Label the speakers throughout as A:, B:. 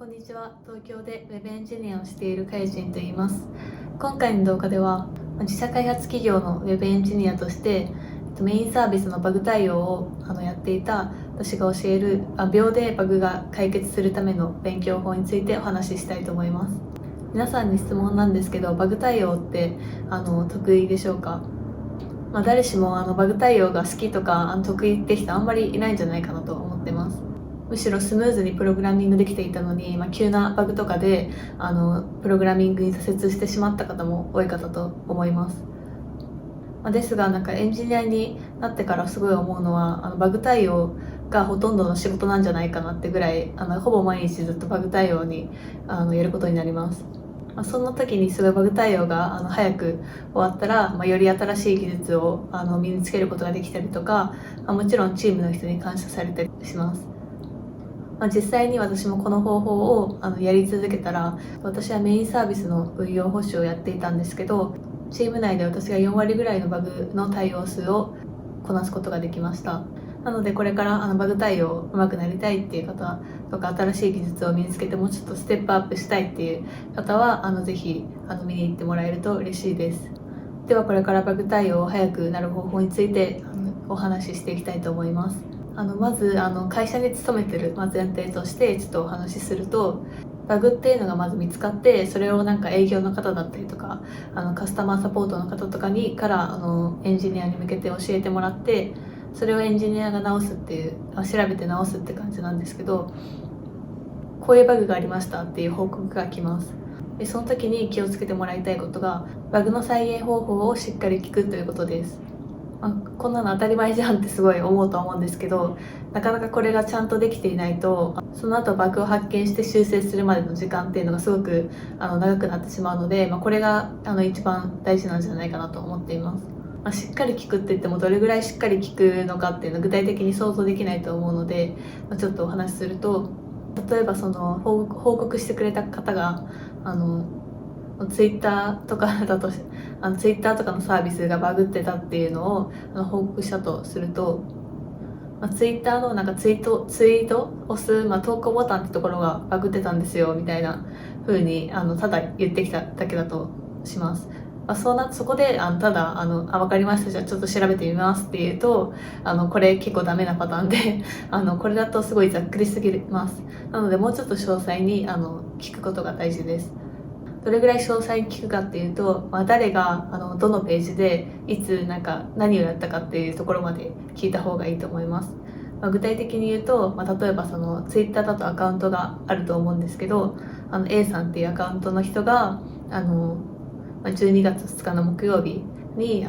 A: こんにちは。東京でウェブエンジニアをしているカイジンと言います。今回の動画では自社開発企業のウェブエンジニアとしてメインサービスのバグ対応をやっていた私が教える秒でバグが解決するための勉強法についてお話ししたいと思います。皆さんに質問なんですけど、バグ対応って得意でしょうか？誰しもバグ対応が好きとか得意って人あんまりいないんじゃないかなと思ってます。むしろスムーズにプログラミングできていたのに、急なバグとかでプログラミングに挫折してしまった方も多い方と思います。ですがエンジニアになってからすごい思うのはバグ対応がほとんどの仕事なんじゃないかなってぐらいほぼ毎日ずっとバグ対応にやることになります。そんな時にすごいバグ対応が早く終わったら、より新しい技術を身につけることができたりとか、もちろんチームの人に感謝されたりします。実際に私もこの方法をやり続けたら、私はメインサービスの運用保守をやっていたんですけど、チーム内で私が4割ぐらいのバグの対応数をこなすことができました。なのでこれからバグ対応上手くなりたいっていう方とか、新しい技術を身につけてもうちょっとステップアップしたいっていう方はぜひ見に行ってもらえると嬉しいです。ではこれからバグ対応早くなる方法についてお話ししていきたいと思います。まず会社に勤めてる前提としてちょっとお話しすると、バグっていうのがまず見つかって、それを営業の方だったりとかカスタマーサポートの方とかにからエンジニアに向けて教えてもらって、それをエンジニアが直すっていう調べて直すって感じなんですけど、こういうバグがありましたっていう報告が来ます。でその時に気をつけてもらいたいことが、バグの再現方法をしっかり聞くということです。こんなの当たり前じゃんってすごい思うと思うんですけど、なかなかこれがちゃんとできていないと、その後バグを発見して修正するまでの時間っていうのがすごく長くなってしまうので、これが一番大事なんじゃないかなと思っています。しっかり聞くって言ってもどれぐらいしっかり聞くのかっていうのは具体的に想像できないと思うので、ちょっとお話しすると、例えばその報告してくれた方がツイッターとかだとツイッターとかのサービスがバグってたっていうのを報告したとすると、ツイッターのツイート押す、投稿ボタンってところがバグってたんですよみたいな風にただ言ってきただけだとします。そこでただ分かりました、じゃあちょっと調べてみますっていうと、これ結構ダメなパターンでこれだとすごいざっくりすぎます。なのでもうちょっと詳細に聞くことが大事です。どれぐらい詳細に聞くかっていうと、誰がどのページでいつ何をやったかっていうところまで聞いた方がいいと思います。具体的に言うと、例えばそのツイッターだとアカウントがあると思うんですけど、A さんっていうアカウントの人が12月2日の木曜日に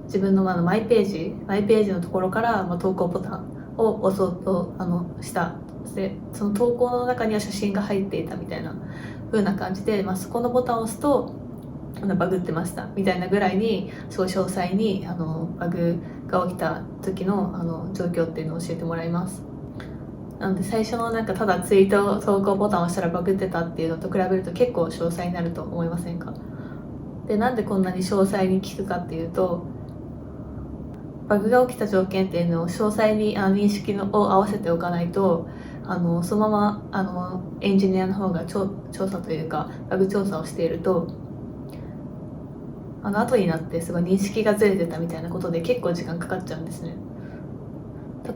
A: 自分のマイページのところから投稿ボタンを押そうとした。でその投稿の中には写真が入っていたみたいな風な感じで、そこのボタンを押すとバグってましたみたいなぐらいにすごい詳細にバグが起きた時の状況っていうのを教えてもらいます。なので最初のただツイート投稿ボタンを押したらバグってたっていうのと比べると結構詳細になると思いませんか？でなんでこんなに詳細に聞くかっていうと、バグが起きた条件っていうのを詳細に認識を合わせておかないと、そのままエンジニアの方が調査というかバグ調査をしていると、後になってすごい認識がずれてたみたいなことで結構時間かかっちゃうんですね。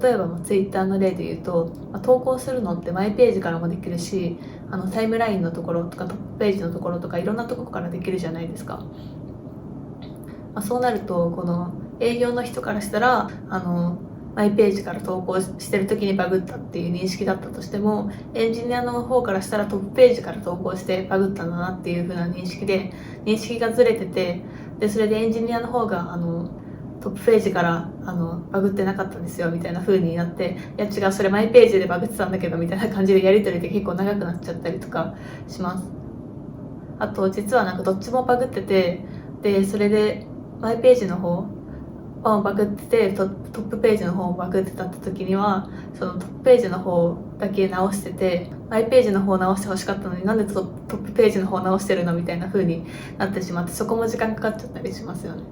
A: 例えばツイッターの例で言うと、投稿するのってマイページからもできるし、タイムラインのところとかトップページのところとかいろんなところからできるじゃないですか。そうなるとこの営業の人からしたらマイページから投稿してる時にバグったっていう認識だったとしても、エンジニアの方からしたらトップページから投稿してバグったんだなっていう風な認識がずれてて、でそれでエンジニアの方がトップページからバグってなかったんですよみたいな風になって、いや違う、それマイページでバグってたんだけどみたいな感じでやり取りで結構長くなっちゃったりとかします。あと実はどっちもバグってて、でそれでマイページの方バグっててトップページの方バグってたって時には、そのトップページの方だけ直してて、マイページの方直してほしかったのになんでトップページの方直してるのみたいな風になってしまって、そこも時間かかっちゃったりしますよね。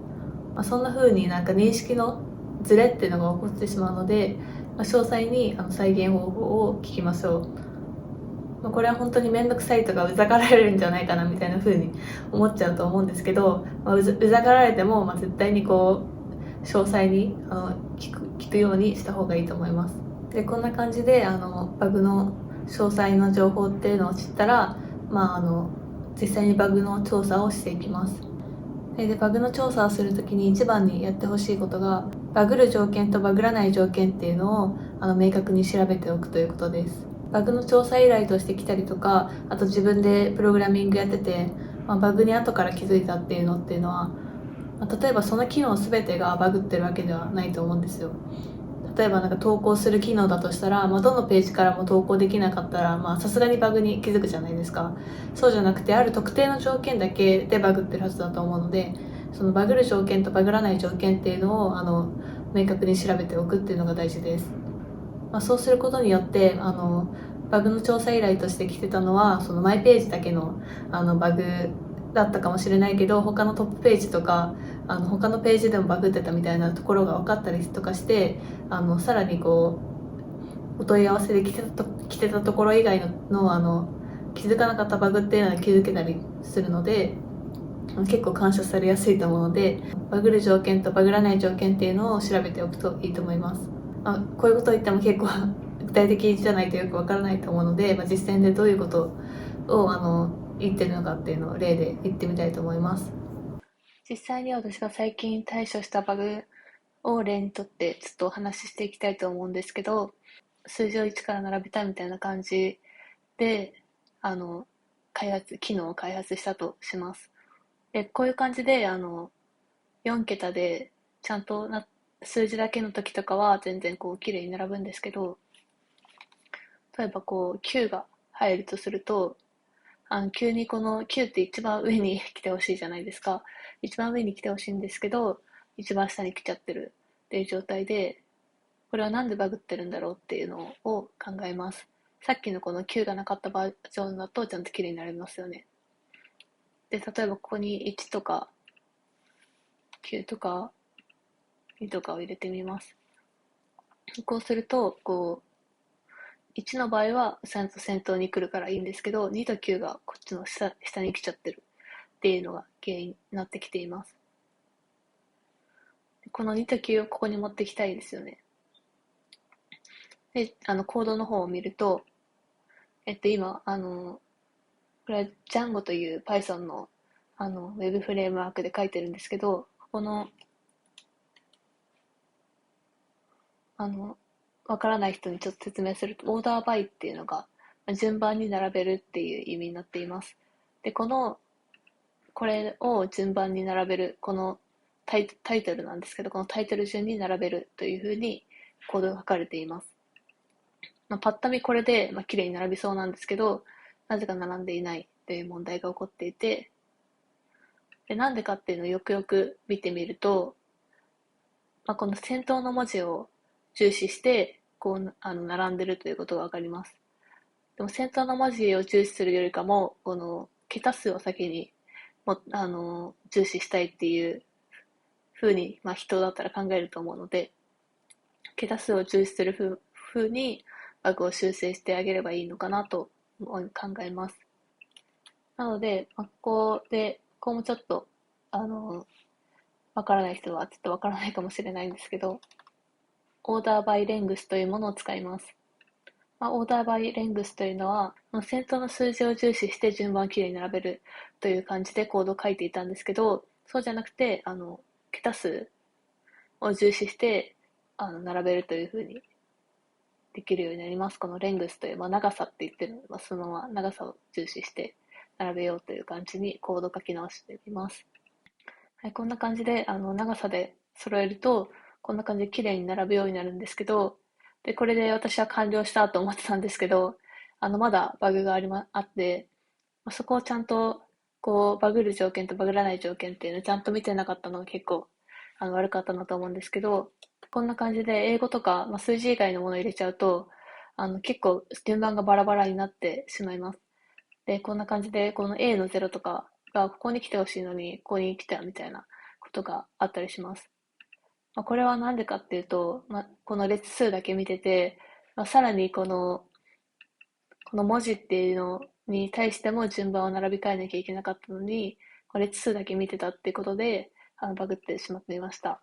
A: そんな風に認識のズレっていうのが起こってしまうので、詳細に再現方法を聞きましょう。これは本当に面倒くさいとかうざがられるんじゃないかなみたいな風に思っちゃうと思うんですけど、うざがられても、絶対に詳細に聞くようにした方がいいと思います。でこんな感じでバグの詳細の情報っていうのを知ったら、実際にバグの調査をしていきます。でバグの調査をするときに一番にやってほしいことが、バグる条件とバグらない条件っていうのを明確に調べておくということです。バグの調査依頼として来たりとか、あと自分でプログラミングやってて、バグに後から気づいたっていうのは、例えばその機能全てがバグってるわけではないと思うんですよ。例えば投稿する機能だとしたら、どのページからも投稿できなかったらさすがにバグに気づくじゃないですか。そうじゃなくて、ある特定の条件だけでバグってるはずだと思うので、そのバグる条件とバグらない条件っていうのを明確に調べておくっていうのが大事です。そうすることによってバグの調査依頼として来てたのはそのマイページだけのバグだったかもしれないけど、他のトップページとか他のページでもバグってたみたいなところが分かったりとかして、さらにお問い合わせで来てたところ以外の気づかなかったバグっていうのは気づけたりするので、結構干渉されやすいと思うので、バグる条件とバグらない条件っていうのを調べておくといいと思います。こういうことを言っても結構具体的じゃないとよくわからないと思うので、実践でどういうことを言ってるのかっていうのを例で言ってみたいと思います。実際に私が最近対処したバグを例にとってちょっとお話ししていきたいと思うんですけど、数字を1から並べたみたいな感じで機能を開発したとします。でこういう感じで4桁でちゃんと数字だけの時とかは全然綺麗に並ぶんですけど、例えば9が入るとすると、急にこの9って一番上に来てほしいじゃないですか。一番上に来てほしいんですけど、一番下に来ちゃってるっていう状態で、これはなんでバグってるんだろうっていうのを考えます。さっきのこの9がなかったバージョンだとちゃんと綺麗になりますよね。で、例えばここに1とか9とか2とかを入れてみます。こうすると、1の場合はちゃんと先頭に来るからいいんですけど、2と9がこっちの下に来ちゃってるっていうのが原因になってきています。この2と9をここに持ってきたいですよね。で、コードの方を見ると、今、これは Django という Python のウェブフレームワークで書いてるんですけど、この、わからない人にちょっと説明すると、オーダーバイっていうのが、順番に並べるっていう意味になっています。で、これを順番に並べる、このタイトルなんですけど、このタイトル順に並べるというふうにコードが書かれています。パッと見これで、綺麗に並びそうなんですけど、なぜか並んでいないという問題が起こっていて、でなんでかっていうのをよくよく見てみると、この先頭の文字を重視して並んでるということがわかります。でも先頭の文字を重視するよりかも、この桁数を先に重視したいっていうふうに、人だったら考えると思うので、桁数を重視するふうにバグを修正してあげればいいのかなと考えます。なので、ここもちょっと、わからない人はちょっとわからないかもしれないんですけど、オーダーバイレングスというものを使います。オーダーバイレングスというのは、先頭の数字を重視して順番をきれいに並べるという感じでコードを書いていたんですけど、そうじゃなくて、桁数を重視して、並べるというふうにできるようになります。このレングスという、長さって言ってるので、そのまま長さを重視して並べようという感じにコード書き直してみます。はい、こんな感じで、長さで揃えると、こんな感じで綺麗に並ぶようになるんですけど、で、これで私は完了したと思ってたんですけど、まだバグがあって、そこをちゃんと、バグる条件とバグらない条件っていうのをちゃんと見てなかったのが結構、悪かったなと思うんですけど、こんな感じで英語とか、数字以外のものを入れちゃうと、結構順番がバラバラになってしまいます。で、こんな感じで、この A の0とかがここに来てほしいのに、ここに来たみたいなことがあったりします。これはなんでかっていうと、この列数だけ見てて、さらにこのこの文字っていうのに対しても順番を並び替えなきゃいけなかったのに、列数だけ見てたってことで、バグってしまっていました。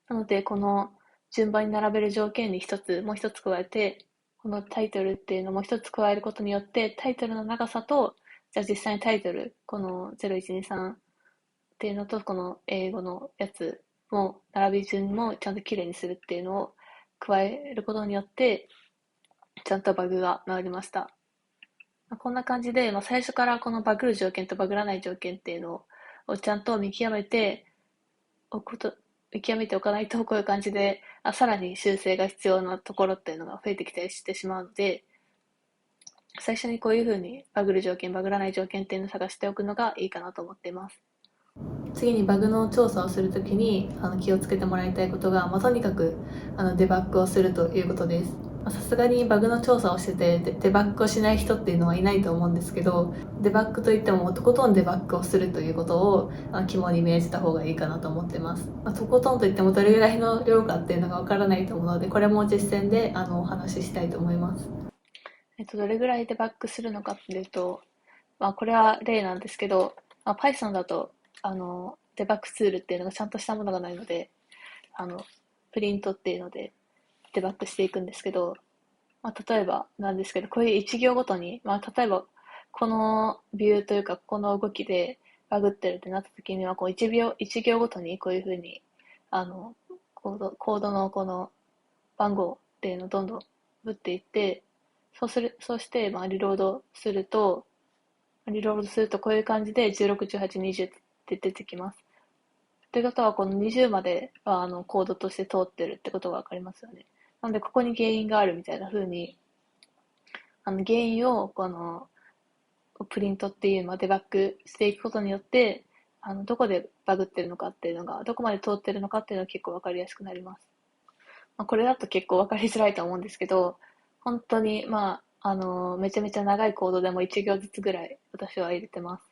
A: なので、この順番に並べる条件にもう一つ加えて、このタイトルっていうのも一つ加えることによって、タイトルの長さと、じゃあ実際にタイトル、この0123っていうのと、この英語のやつも、並び順もちゃんときれいにするっていうのを加えることによって、ちゃんとバグが治りました。こんな感じで、最初からこのバグる条件とバグらない条件っていうのをちゃんと見極めておかないと、こういう感じで、さらに修正が必要なところっていうのが増えてきたりしてしまうので、最初にこういうふうにバグる条件、バグらない条件っていうのを探しておくのがいいかなと思っています。次にバグの調査をするときに気をつけてもらいたいことが、とにかくデバッグをするということです。さすがにバグの調査をしててデバッグをしない人っていうのはいないと思うんですけど、デバッグといってもとことんデバッグをするということを肝に銘じた方がいいかなと思ってます。とことんといってもどれぐらいの量かっていうのがわからないと思うので、これも実践でお話ししたいと思います。どれぐらいデバッグするのかっていうと、これは例なんですけど、Python だとデバッグツールっていうのがちゃんとしたものがないので、プリントっていうのでデバッグしていくんですけど、例えばなんですけど、こういう一行ごとに、例えばこのビューというかこの動きでバグってるってなった時には、こう一行ごとにこういうふうにコードのこの番号っていうのをどんどん打っていって、そうして、リロードするとこういう感じで16、18、20って出てきます。ということは、この20まではコードとして通ってるってことがわかりますよね。なので、ここに原因があるみたいな風に、原因をプリントっていうのをデバッグしていくことによって、どこでバグってるのかっていうのが、どこまで通ってるのかっていうのが結構わかりやすくなります。これだと結構わかりづらいと思うんですけど、本当に、めちゃめちゃ長いコードでも1行ずつぐらい私は入れてます。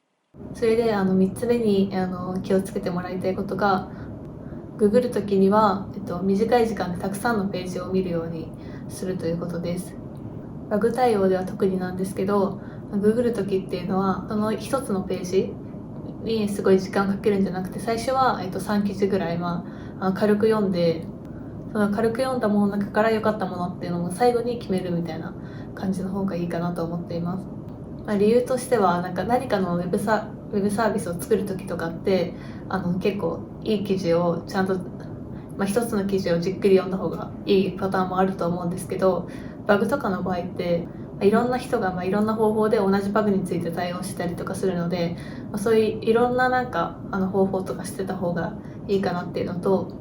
A: それで3つ目に気をつけてもらいたいことが、ググるときには、短い時間でたくさんのページを見るようにするということです。バグ対応では特になんですけど、ググるときっていうのはその一つのページにすごい時間かけるんじゃなくて、最初は、3記事ぐらい、軽く読んで、その軽く読んだものの中から良かったものっていうのも最後に決めるみたいな感じの方がいいかなと思っています。理由としては、何かのウェブサービスを作る時とかって、結構いい記事をちゃんと、一つの記事をじっくり読んだ方がいいパターンもあると思うんですけど、バグとかの場合っていろんな人がいろんな方法で同じバグについて対応したりとかするので、そういういろんな方法とかしてた方がいいかなっていうのと、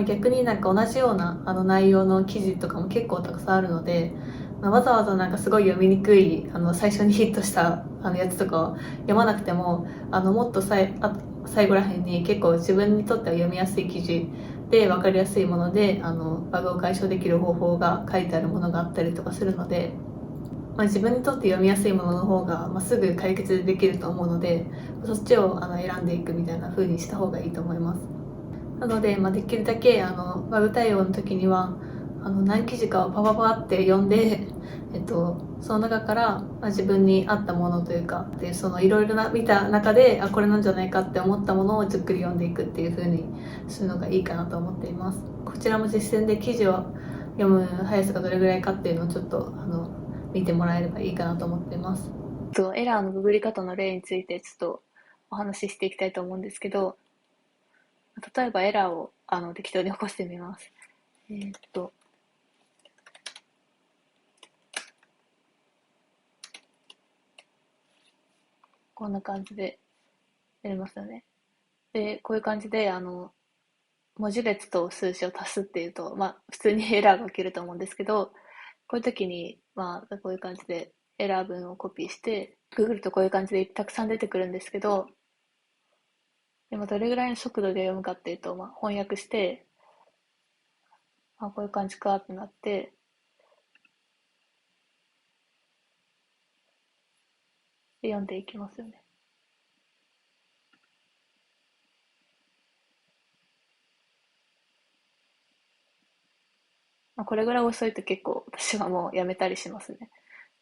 A: 逆に同じような内容の記事とかも結構たくさんあるので、わざわざすごい読みにくい最初にヒットしたやつとかを読まなくても、もっと最後らへんに結構自分にとっては読みやすい記事で分かりやすいものでバグを解消できる方法が書いてあるものがあったりとかするので、自分にとって読みやすいものの方が、すぐ解決できると思うので、そっちを選んでいくみたいな風にした方がいいと思います。なので、できるだけバグ対応の時には何記事かをパパパって読んで、その中から、自分に合ったものというか、でそのいろいろな見た中でこれなんじゃないかって思ったものをじっくり読んでいくっていう風にするのがいいかなと思っています。こちらも実践で記事を読む速さがどれぐらいかっていうのをちょっと見てもらえればいいかなと思っています。エラーのググり方の例についてちょっとお話ししていきたいと思うんですけど、例えばエラーを適当に起こしてみます。こんな感じでやりますよね。で、こういう感じで文字列と数字を足すっていうと、普通にエラーが起きると思うんですけど、こういう時に、こういう感じでエラー文をコピーして、Google とこういう感じでたくさん出てくるんですけど、でもどれぐらいの速度で読むかっていうと、翻訳して、こういう感じかってなって、で読んでいきますよね。これぐらい遅いと結構私はもうやめたりしますね。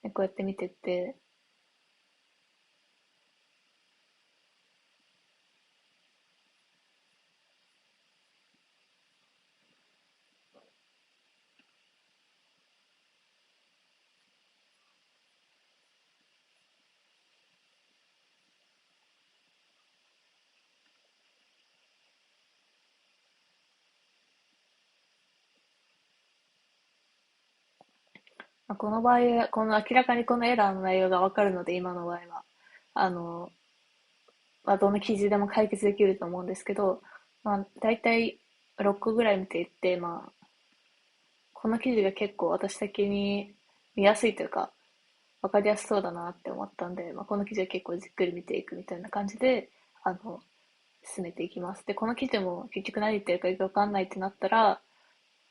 A: でこうやって見てって、この場合、この明らかにこのエラーの内容がわかるので、今の場合は、あの、どの記事でも解決できると思うんですけど、大体6個ぐらい見ていって、この記事が結構私的に見やすいというか、わかりやすそうだなって思ったんで、この記事は結構じっくり見ていくみたいな感じで、進めていきます。で、この記事も結局何言ってるかよくわかんないってなったら、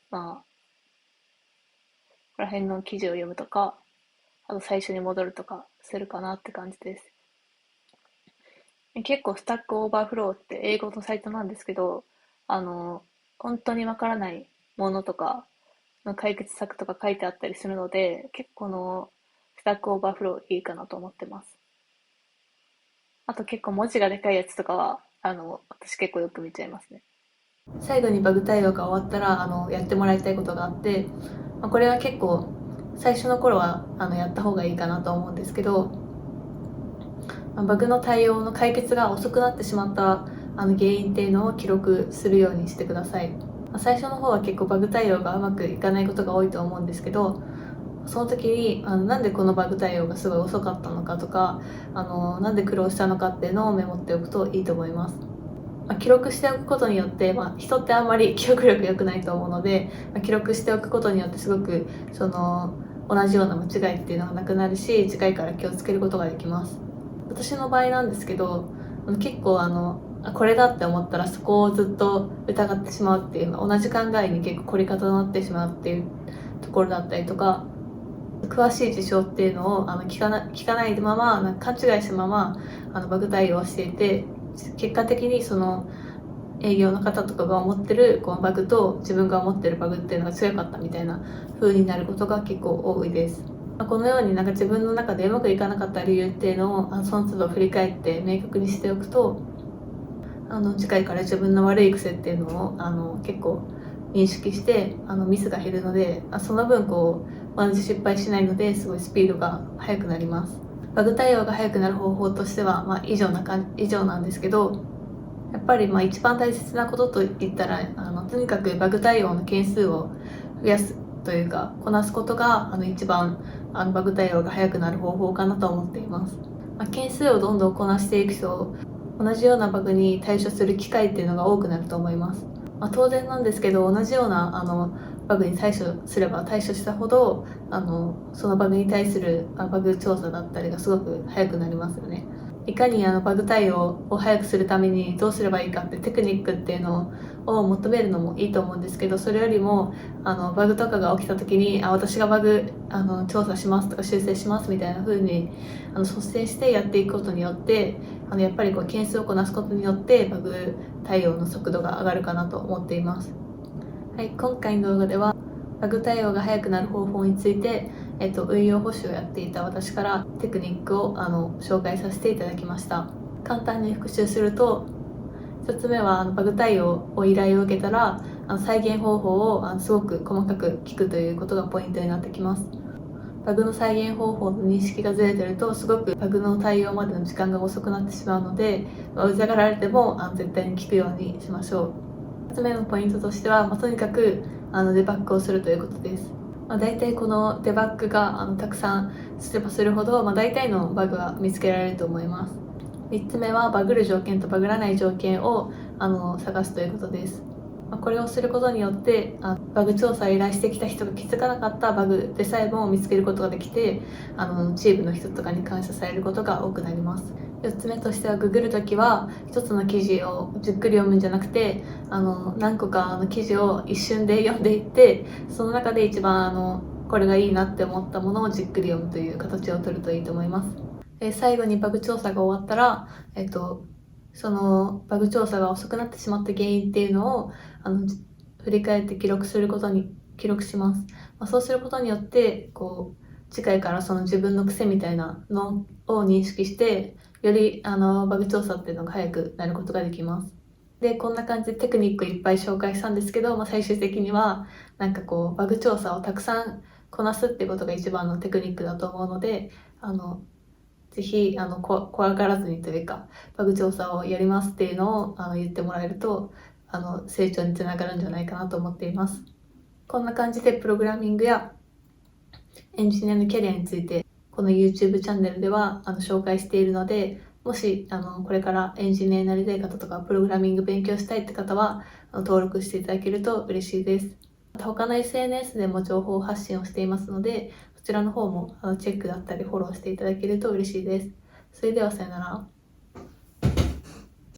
A: ここら辺の記事を読むとか、あと最初に戻るとかするかなって感じです。結構スタックオーバーフローって英語のサイトなんですけど、あの、本当にわからないものとかの解決策とか書いてあったりするので、結構このスタックオーバーフローいいかなと思ってます。あと結構文字がでかいやつとかは、私結構よく見ちゃいますね。最後にバグ対応が終わったら、やってもらいたいことがあって、これは結構、最初の頃は、やった方がいいかなと思うんですけど、バグの対応の解決が遅くなってしまった原因っていうのを記録するようにしてください。最初の方は結構バグ対応がうまくいかないことが多いと思うんですけど、その時になんでこのバグ対応がすごい遅かったのかとか、なんで苦労したのかっていうのをメモっておくといいと思います。記録しておくことによって、人ってあんまり記憶力良くないと思うので、記録しておくことによってすごく同じような間違いっていうのがなくなるし、次回から気をつけることができます。私の場合なんですけど、結構これだって思ったらそこをずっと疑ってしまうっていう、同じ考えに結構凝り固まってしまうっていうところだったりとか、詳しい事象っていうのを聞かないまま勘違いしたままバグ対応をしていて、結果的にその営業の方とかが思ってるこのバグと自分が思ってるバグっていうのが強かったみたいな風になることが結構多いです。このように自分の中でうまくいかなかった理由っていうのをその都度振り返って明確にしておくと、次回から自分の悪い癖っていうのを結構認識してミスが減るので、その分同じ失敗しないのですごいスピードが速くなります。バグ対応が速くなる方法としては、以上なんですけど、やっぱり一番大切なことといったらとにかくバグ対応の件数を増やすというかこなすことが一番バグ対応が速くなる方法かなと思っています。件数をどんどんこなしていくと同じようなバグに対処する機会っていうのが多くなると思います。当然なんですけど、同じようなバグに対処すれば対処したほどそのバグに対するバグ調査だったりがすごく早くなりますよね。いかにバグ対応を早くするためにどうすればいいかってテクニックっていうのを求めるのもいいと思うんですけど、それよりもバグとかが起きた時に私がバグ調査しますとか修正しますみたいな風に率先してやっていくことによってやっぱり件数をこなすことによってバグ対応の速度が上がるかなと思っています。はい、今回の動画ではバグ対応が速くなる方法について、運用保守をやっていた私からテクニックを紹介させていただきました。簡単に復習すると、1つ目はバグ対応を依頼を受けたら再現方法をすごく細かく聞くということがポイントになってきます。バグの再現方法の認識がずれてるとすごくバグの対応までの時間が遅くなってしまうので、うざがられても絶対に聞くようにしましょう。2つ目のポイントとしては、とにかくデバッグをするということです。大体このデバッグがたくさんすればするほど、大体のバグは見つけられると思います。3つ目はバグる条件とバグらない条件を探すということです。これをすることによってバグ調査を依頼してきた人が気づかなかったバグでさえも見つけることができてチームの人とかに感謝されることが多くなります。4つ目としては、ググるときは一つの記事をじっくり読むんじゃなくて何個かの記事を一瞬で読んでいって、その中で一番これがいいなって思ったものをじっくり読むという形を取るといいと思います。最後にバグ調査が終わったら、そのバグ調査が遅くなってしまった原因っていうのを振り返って記録記録します。そうすることによって次回からその自分の癖みたいなのを認識して、よりバグ調査っていうのが早くなることができます。で、こんな感じでテクニックいっぱい紹介したんですけど、最終的にはバグ調査をたくさんこなすってことが一番のテクニックだと思うので、ぜひ怖がらずにというか、バグ調査をやりますっていうのを言ってもらえると成長につながるんじゃないかなと思っています。こんな感じでプログラミングやエンジニアのキャリアについてこの YouTube チャンネルでは紹介しているので、もしこれからエンジニアになりたい方とかプログラミング勉強したいって方は登録していただけると嬉しいです。また他の SNS でも情報発信をしていますので、そちらの方もチェックだったりフォローしていただけると嬉しいです。それではさよなら。